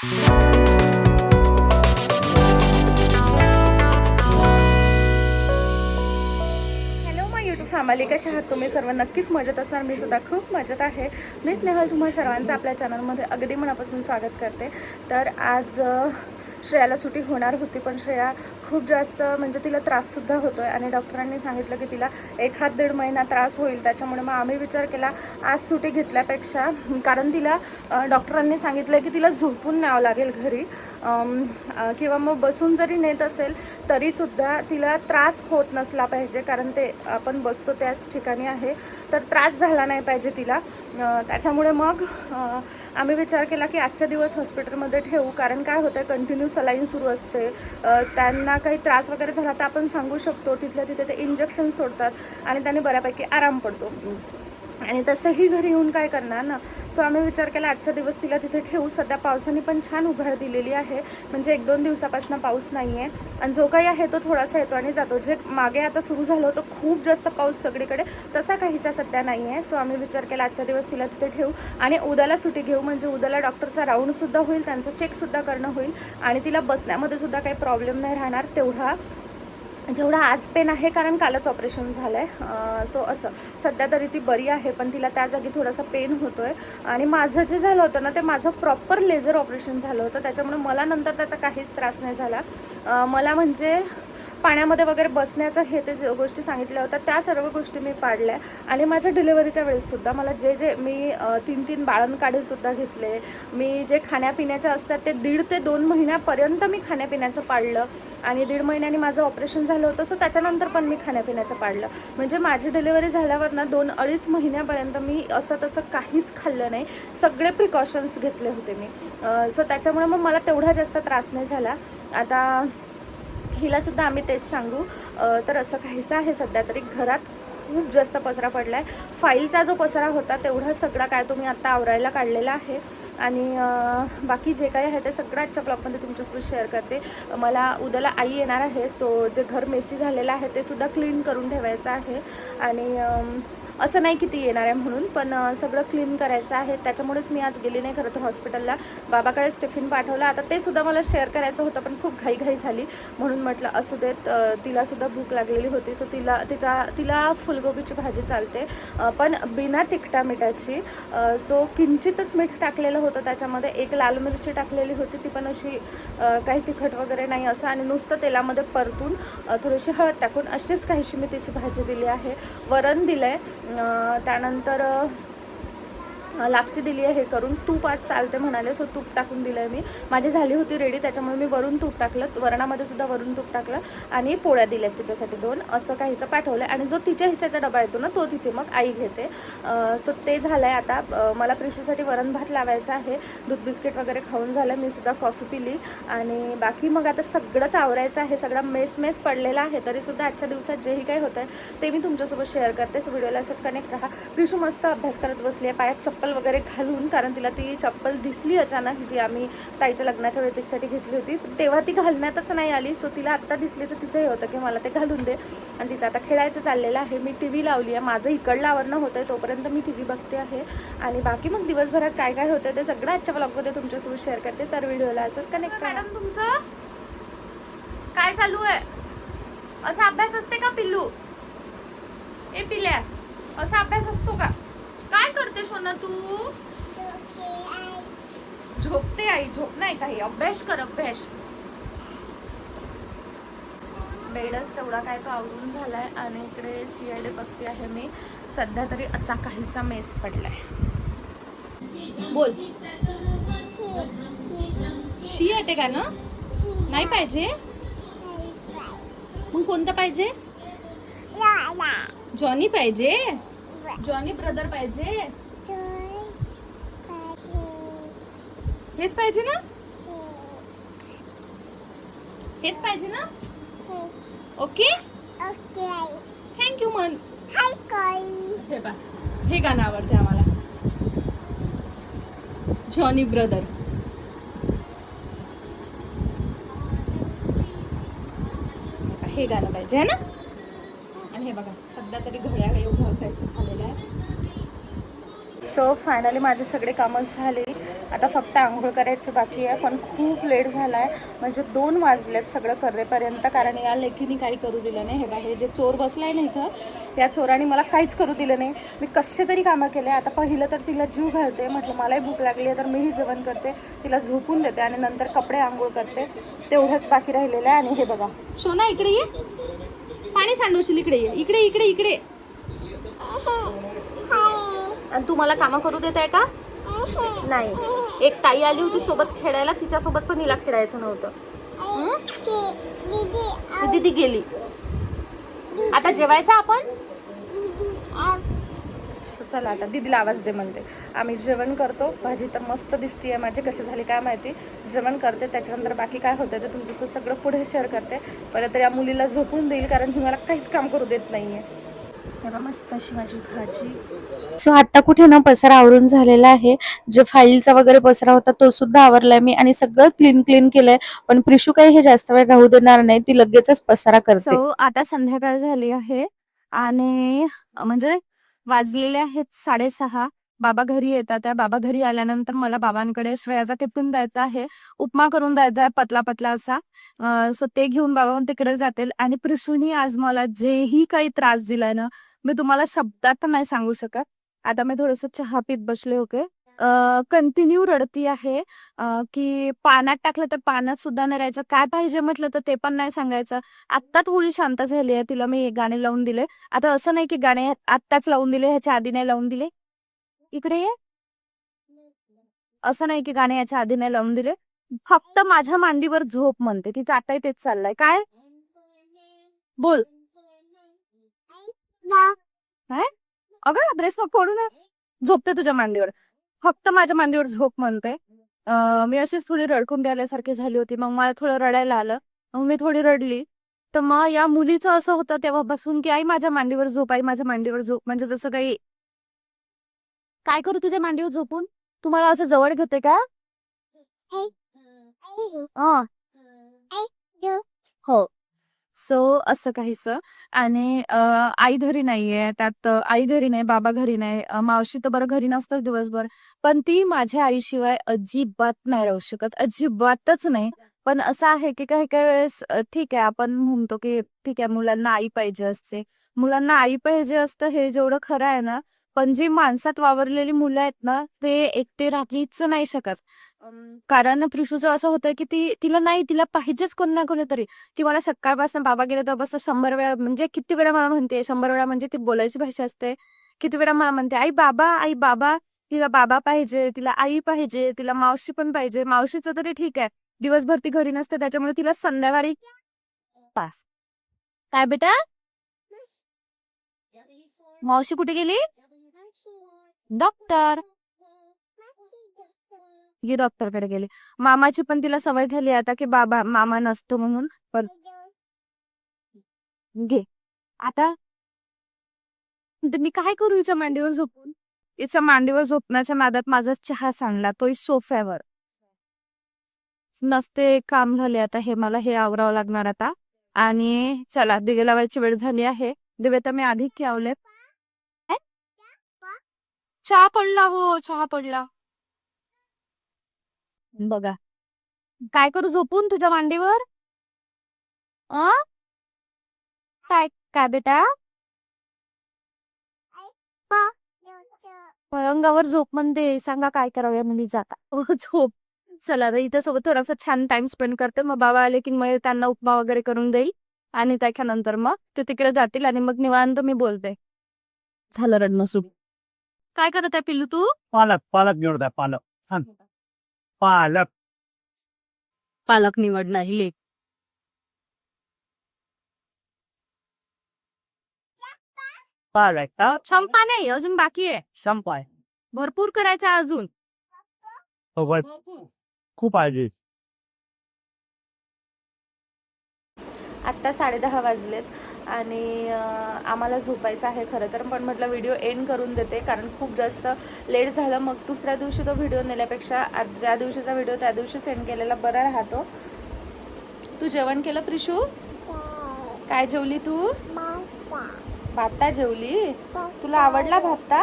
Family, कशा आहात तुम्ही सर्व? नक्कीच मजेत असणार. मी सुद्धा खूप मजेत आहे. मी स्नेहल तुम्हा सर्वांचं आपल्या चॅनलमध्ये अगदी मनापासून स्वागत करते. तर आज श्रेयाला सुट्टी होणार होती, पण श्रेया खूप जास्त म्हणजे तिला त्राससुद्धा होतो आहे आणि डॉक्टरांनी सांगितलं की तिला 1-1.5 महिना त्रास होईल. त्याच्यामुळे मग आम्ही विचार केला आज सुट्टी घेतल्यापेक्षा, कारण तिला डॉक्टरांनी सांगितलं की तिला झोपून न्यावं लागेल घरी, किंवा मग बसून जरी नेत असेल तरीसुद्धा तिला त्रास होत नसला पाहिजे, कारण ते आपण बसतो त्याच ठिकाणी आहे, तर त्रास झाला नाही पाहिजे तिला. त्याच्यामुळे मग आम्ही विचार केला की आजच्या दिवस हॉस्पिटलमध्ये ठेवू, कारण काय होतं कंटिन्यू सलाईन सुरू असते. त्यांना काही त्रास वगैरे झाला तर आपण सांगू शकतो, तिथल्या तिथे ते इंजेक्शन सोडतात आणि त्याने बऱ्यापैकी आराम पडतो. आणि तसंही घरी येऊन काय करणार ना. सो आम्ही विचार केला आजचा दिवस तिला तिथे ठेवू. सध्या पावसाने पण छान उघाड दिलेली आहे, म्हणजे 1-2 दिवसापासून पाऊस नाही आहे आणि जो काही आहे तो थोडासा येतो आणि जातो. जे मागे आता सुरू झालं होतं खूप जास्त पाऊस सगळीकडे, तसा काहीसा सध्या नाही आहे. सो आम्ही विचार केला आजच्या दिवस तिला तिथे ठेवू आणि उद्याला सुट्टी घेऊ, म्हणजे उद्याला डॉक्टरचा राऊंडसुद्धा होईल, त्यांचं चेकसुद्धा करणं होईल आणि तिला बसण्यामध्ये सुद्धा काही प्रॉब्लेम नाही राहणार तेवढा जेवढा आज पेन आहे, कारण कालच ऑपरेशन झालं आहे. सो असं सध्या तरी ती बरी आहे, पण तिला त्या जागी थोडासा पेन होतो आहे. आणि माझं जे झालं होतं ना ते माझं प्रॉपर लेझर ऑपरेशन झालं होतं, त्याच्यामुळे मला नंतर त्याचा काहीच त्रास नाही झाला. मला म्हणजे पाण्यामध्ये वगैरे बसण्याचं हे ते गोष्टी सांगितल्या होत्या त्या सर्व गोष्टी मी पाडल्या. आणि माझ्या डिलिव्हरीच्या वेळेससुद्धा मला जे मी 3 बाळंतकाढेसुद्धा घेतले, मी जे खाण्यापिण्याचे असतात ते 1.5 ते 2 महिन्यापर्यंत मी खाण्यापिण्याचं पाळलं आणि 1.5 महिन्याने माझं ऑपरेशन झालं होतं. सो त्याच्यानंतर पण मी खाण्यापिण्याचं पाळलं, म्हणजे माझी डिलिव्हरी झाल्यावर ना 2-2.5 महिन्यापर्यंत मी असं तसं काहीच खाल्लं नाही, सगळे प्रिकॉशन्स घेतले होते मी. सो त्याच्यामुळे मग मला तेवढा जास्त त्रास नाही झाला. आता हिलासुद्धा आम्ही तेच सांगू. तर असं काहीसं आहे. सध्या तरी घरात खूप जास्त पसरा पडला आहे. फाईलचा जो पसरा होता तेवढा सगळा काय तो मी आत्ता आवरायला काढलेला आहे आणि बाकी जे काही आहे ते सगळं आजच्या ब्लॉगमध्ये तुमच्यासोबत शेअर करते. मला उद्याला आई येणार आहे, सो जे घर मेसी झालेलं आहे ते सुद्धा क्लीन करून ठेवायचं आहे. आणि असं नाही की ती येणार आहे म्हणून, पण सगळं क्लीन करायचं आहे. त्याच्यामुळेच मी आज गेली नाही खरं तर हॉस्पिटलला. बाबाकडे टिफिन पाठवला, आता ते सुद्धा मला शेअर करायचं होतं, पण खूप घाई झाली म्हणून म्हटलं असू देत. तिलासुद्धा भूक लागलेली होती, सो तिला फुलगोबीची भाजी चालते, पण बिना तिखटा मिठाची. सो किंचितच मीठ टाकलेलं होतं त्याच्यामध्ये, 1 लाल मिरची टाकलेली होती, ती पण अशी काही तिखट वगैरे नाही असं, आणि नुसतं तेलामध्ये परतून थोडीशी हळद टाकून अशीच काहीशी मी तिची भाजी दिली आहे. वरण दिलं आहे, त्यानंतर लापसी दिली आहे हे करून. तूप आज चालते म्हणाले, सो तूप टाकून दिलं आहे मी. माझी झाली होती रेडी, त्याच्यामुळे मी वरून तूप टाकलं, वरणामध्ये सुद्धा वरून तूप टाकलं आणि पोळ्या दिल्या तिच्यासाठी 2 असं काहीसं पाठवलं. आणि जो तिच्या हिस्साचा डबा येतो ना तो तिथे मग आई घेते. सो ते झालं आहे. आता मला प्रिशूसाठी वरण भात लावायचा आहे. दूध बिस्किट वगैरे खाऊन झालं, मी सुद्धा कॉफी पिली आणि बाकी मग आता सगळंच आवरायचं आहे. सगळा मेस पडलेला आहे, तरीसुद्धा आजच्या दिवसात जेही काही होतं आहे ते मी तुमच्यासोबत शेअर करते. सो व्हिडिओला असंच कनेक्ट राहा. प्रिशू मस्त अभ्यास करत बसली आहे, पायात चप्पल वगैरे घालून, कारण तिला ती चप्पल दिसली अचानक जी आम्ही ताईच्या लग्नाच्या वेळेस तिच्यासाठी घेतली होती, तेव्हा ती घालण्यातच नाही आली. सो तिला आत्ता दिसली तर तिचं हे होतं की मला ते घालून दे, आणि तिचं आता खेळायचं चाललेलं आहे. मी TV लावली आहे, माझं इकडलं आवरणं होतं आहे, तोपर्यंत मी TV बघते आहे. आणि बाकी मग दिवसभरात काय काय होतं ते सगळं आजच्या ब्लॉगमध्ये तुमच्यासोबत शेअर करते. तर व्हिडिओला असंच कनेक्ट. मॅडम तुमचं काय चालू आहे? असा अभ्यास असते का पिल्लू? ए पिल्या, असा अभ्यास असतो का? काय करते सोना तू? झोपते आई? झोप नाही काही, अभ्यास कर, अभ्यास. बेडच तेवढा काय तो आवरून झालाय आणि इकडे CID बघते आहे मी. सध्या तरी असा काहीसा मेस पडलाय. बोल. शी येते का ना? नाही पाहिजे मग कोणतं पाहिजे? जॉनी पाहिजे? जॉनी ब्रदर पाहिजे? हेच पाहिजे ना? हेच पाहिजे ना? ओके थँक्यू मन. हे बा, हे गाणं आवडते आम्हाला, जॉनी ब्रदर. हे गाणं पाहिजे है ना? आणि हे बघा सध्या तरी घड्याळ एवढं फॅशन झालेलं आहे. सो फायनली माझे सगळे कामं झाले आता फक्त आंघोळ करायची बाकी आहे, पण खूप लेट झाला आहे. म्हणजे 2 वाजलेत सगळं करेपर्यंत, कारण या लेकीने काही करू दिलं नाही. हे बघा, हे जे चोर बसला आहे ना इथं, या चोराने मला काहीच करू दिलं नाही. मी कसे तरी कामं केले. आता पहिलं तर तिला जीव घालते, म्हटलं मलाही भूक लागली आहे तर मीही जेवण करते, तिला झोपून देते आणि नंतर कपडे आंघोळ करते. तेवढंच बाकी राहिलेलं आहे. आणि हे बघा, सोना इकडे ये, पाणी सांडवशील, इकडे ये, इकडे इकडे इकडे. आणि तू मला कामं करू देत आहे का? नाही. एक ताई आली होती सोबत खेळायला, तिच्यासोबत पण हिला खेळायचं नव्हतं. दीदी गेली. आता जेवायचं आपण. चला आता दीदीला आवाज दे म्हणते. आम्ही जेवण करतो. भाजी तर मस्त दिसतीये माझी, कशी झाली काय माहिती. जेवण करते, त्याच्यानंतर बाकी काय होतं ते तुमच्यासोबत सगळं पुढे शेअर करते. पहिलं तर या मुलीला झोपून देईल, कारण ही मला काहीच काम करू देत नाहीये. तेव्हा मस्त अशी माझी भाजी. सो आता कुठे ना पसारा आवरून झालेला आहे. जे फाईलचा वगैरे पसारा होता तो सुद्धा आवरलाय मी, आणि सगळं क्लीन केलंय. पण प्रिशू काही हे जास्त वेळ राहू देणार नाही, ती लगेचच पसारा करते. सो आता संध्याकाळ झाली आहे आणि म्हणजे वाजलेले आहेत 6:30. बाबा घरी येतात. त्या बाबा घरी आल्यानंतर मला बाबांकडे श्रेयाचा टिफिन द्यायचा आहे, उपमा करून द्यायचा आहे पतला पतला असा. सो ते घेऊन बाबा तिकडे जातील. आणि प्रिशूनी आज मला जेही काही त्रास दिलाय ना, मी तुम्हाला शब्दात नाही सांगू शकत. आता मी थोडंसं चहा पीत बसले होते. कंटिन्यू रडती आहे, की पाण्यात टाकलं तर पाण्यात सुद्धा नाही राहायचं, काय पाहिजे म्हटलं तर ते पण नाही सांगायचं. आत्ता थोडी शांत झाली आहे, तिला मी गाणे लावून दिले. आता असं नाही की गाणे आत्ताच लावून दिले, ह्याच्या आधी नाही लावून दिले. इकडे ये. असं नाही की गाणे याच्या आधी नाही लावून दिले. फक्त माझ्या मांडीवर झोप म्हणते, तिचं आताही तेच चाललंय. काय बोल. काय अगं ड्रेस फोडू ना, झोपते तुझ्या मांडीवर. फक्त माझ्या मांडीवर झोप म्हणते. मी अशीच थोडी रडकून द्यायल्यासारखी झाली होती. मग मला थोडं रडायला आलं, मग मी थोडी रडली. तर मग या मुलीचं असं होतं तेव्हापासून की आई माझ्या मांडीवर झोप, आई माझ्या मांडीवर झोप. म्हणजे जसं काही काय करू तुझ्या मांडीवर झोपून, तुम्हाला असं जवळ घेते का? हो. सो असं काहीसं. आणि आई घरी नाहीये, त्यात आई घरी नाही, बाबा घरी नाही, मावशी तर बरं घरी नसतं दिवसभर. पण ती माझ्या आईशिवाय अजिबात नाही राहू शकत, अजिबातच नाही. पण असं आहे की काही काही वेळेस ठीक आहे, आपण म्हणतो की ठीक आहे मुलांना आई पाहिजे असते. मुलांना आई पाहिजे असतं हे जेवढं खरं आहे ना, पण जी माणसात वावरलेली मुलं आहेत ना, ते एकटे राहूच नाही शकत. कारण प्रिशूचं असं होतं की तिला नाही, तिला पाहिजेच कोण ना कोणीतरी. ती मला सकाळपासून बाबा गेले तेव्हापासून 100 वेळा, म्हणजे किती वेळा मला म्हणते, 100 वेळा म्हणजे ती बोलायची भाषा असते. किती वेळा मला म्हणते आई बाबा, आई बाबा. तिला बाबा पाहिजे, तिला आई पाहिजे, तिला मावशी पण पाहिजे. मावशीचं तरी ठीक आहे, दिवसभर ती घरी नसते, त्याच्यामुळे तिला संध्याकाळी पास. काय बेटा, मावशी कुठे गेली? डॉक्टर. ही डॉक्टरकडे गेली. मामाची पण तिला सवय झाली आता की बाबा मामा नसतो म्हणून. पण घे आता. मी काय करू हिच्या मांडीवर झोपून? हिच्या मांडीवर झोपण्याच्या नादात माझा चहा सांडला, तोही सोफ्यावर. नसते काम झाले आता, हे मला हे आवरावं लागणार आता. आणि चला दिवे लावायची वेळ झाली आहे. दिवे तर मी आधी लावले. चहा पडला, हो चहा पडला. बघा काय करू झोपून तुझ्या मांडीवर. अ काय काय बेटा, पलंगावर झोप म्हणते, सांगा काय करावं या मुलीचं आता. झोप. चला आता इथं सोबत थोडासा छान टाइम स्पेंड करते. मग बाबा आले की मग त्यांना उपमा वगैरे करून देईल, आणि त्याच्यानंतर मग ते तिकडे जातील आणि मग निवांत मी बोलते. झालं रडणं सुरू. काय करत आहे पिल्लू तू? पालक पालक निवडताय, पालक छान. पालक पालक निवड नाही लेक. पालक हा संपा नाही, अजून बाकी आहे, संपाय. भरपूर करायचं आहे अजून. सोबत खूप आहे. आत्ता 10:30 वाजलेत आणि आम्हाला झोपायचं आहे खरं तर. पण म्हटलं व्हिडिओ एंड करून देते, कारण खूप जास्त लेट झालं. मग दुसऱ्या दिवशी तो व्हिडिओ नेल्यापेक्षा आज ज्या दिवशीचा व्हिडिओ त्या दिवशीच एंड केलेला बरा राहतो. तू जेवण केलं प्रिशू? काय जेवली तू? भाता जेवली? तुला आवडला भाता?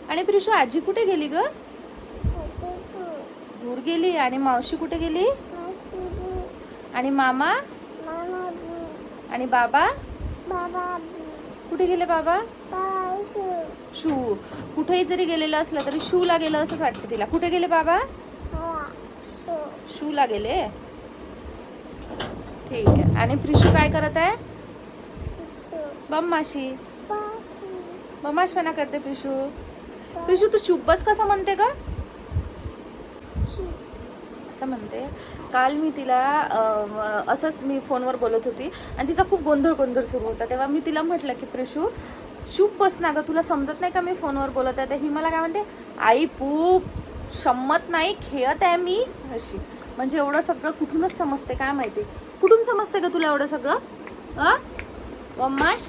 आणि प्रिशू आजी कुठे गेली ग? दूर गेली. आणि मावशी कुठे गेली? आणि मामा आणि बाबा कुठे गेले? बाबा शू. कुठेही जरी गेलेलं असलं तरी शूला गेलं असंच वाटतं तिला. कुठे गेले बाबा? शूला गेले. ठीक आहे. आणि प्रिशू काय करत आहे? बम्माशी. बम्माशपणा करते प्रिशू. प्रिशू तू चुप बस कसं म्हणते का? असं म्हणते. काल मी तिला असंच मी फोनवर बोलत होती आणि तिचा खूप गोंधळ सुरू होता. तेव्हा मी तिला म्हटलं की प्रिशू चुप बस ना गं, तुला समजत नाही का मी फोनवर बोलत आहे? तर ही मला काय म्हणते, आई पूप शम्मत नाही, खेळत आहे मी. अशी म्हणजे एवढं सगळं कुठूनच समजते काय माहिती. कुठून समजते का तुला एवढं सगळं? बम्माश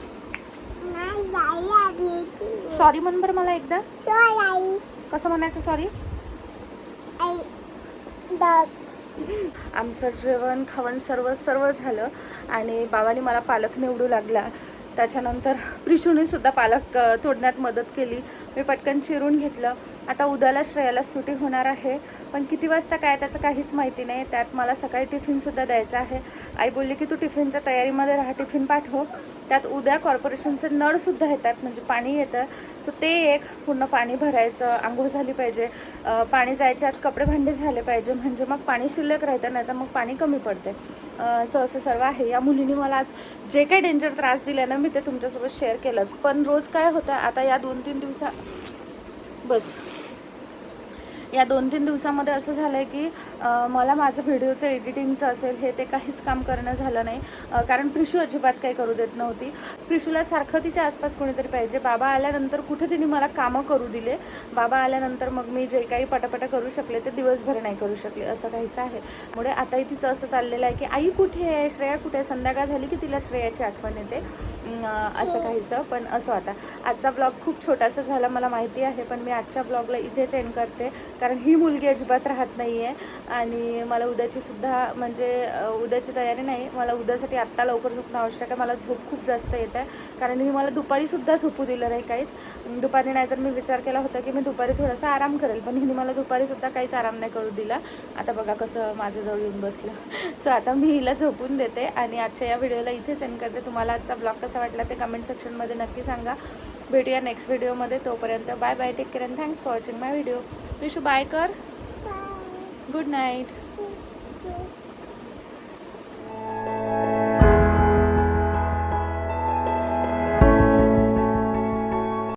सॉरी म्हण बरं मला एकदा. कसं म्हणायचं सॉरी? आमचं जेवण खावण सर्व झालं आणि बाबांनी मला पालक निवडू लागला. त्याच्यानंतर प्रिशूने सुद्धा पालक तोडण्यात मदत केली. मी पटकन चिरून घेतलं. आता उद्याला श्रेयाला सुट्टी होणार आहे, पण किती वाजता काय त्याचं काहीच माहिती नाही. त्यात मला सकाळी टिफिनसुद्धा द्यायचा आहे. आई बोलली की तू टिफिनच्या तयारीमध्ये राहा, टिफिन पाठव. त्यात उद्या कॉर्पोरेशनचे नळसुद्धा येतात, म्हणजे पाणी येतं. सो ते एक पूर्ण पाणी भरायचं, आंघोळ झाली पाहिजे, पाणी जायच्या आत कपडे भांडे झाले पाहिजे, म्हणजे मग पाणी शिल्लक राहतं, नाही तर मग पाणी कमी पडते. सो असं सर्व आहे. या मुलीने मला आज जे काही डेंजर त्रास दिले ना मी ते तुमच्यासोबत शेअर केलंच. पण रोज काय होतं आता या 2-3 दिवसामध्ये असं झालं आहे की मला माझं व्हिडिओचं एडिटिंगचं असेल हे ते काहीच काम करणं झालं नाही. कारण प्रिशू अजिबात काही करू देत नव्हती. प्रिशूला सारखं तिच्या आसपास कोणीतरी पाहिजे. बाबा आल्यानंतर कुठे तिने मला कामं करू दिले. बाबा आल्यानंतर मग मी जे काही पटापटा करू शकले ते दिवसभर नाही करू शकले, असं काहीचं आहे. त्यामुळे आताही तिचं असं चाललेलं आहे की आई कुठे आहे, श्रेया कुठे आहे. संध्याकाळ झाली की तिला श्रेयाची आठवण येते, असं काहीचं. पण असं आता आजचा ब्लॉग खूप छोटासा झाला मला माहिती आहे, पण मी आजच्या ब्लॉगला इथेच एंड करते. कारण ही मुलगी अजिबात राहत नाही आहे आणि मला उद्याची सुद्धा म्हणजे उद्याची तयारी नाही. मला उद्यासाठी आत्ता लवकर झोपणं आवश्यक आहे. मला झोप खूप जास्त येत आहे कारण मी मला दुपारीसुद्धा झोपू दिलं नाही काहीच. दुपारी नाही तर मी विचार केला होता की मी दुपारी थोडासा आराम करेल, पण हिने मला दुपारीसुद्धा काहीच आराम नाही करू दिला. आता बघा कसं माझ्याजवळ येऊन बसलं. सो आता मी हिला झोपून देते आणि आजच्या या व्हिडिओला इथेच एंड करते. तुम्हाला आजचा ब्लॉग कसा वाटला ते कमेंट सेक्शनमध्ये नक्की सांगा. भेटूया नेक्स्ट व्हिडिओमध्ये. तोपर्यंत bye bye, take care and thanks for watching my video. Vishu bye कर. Good night.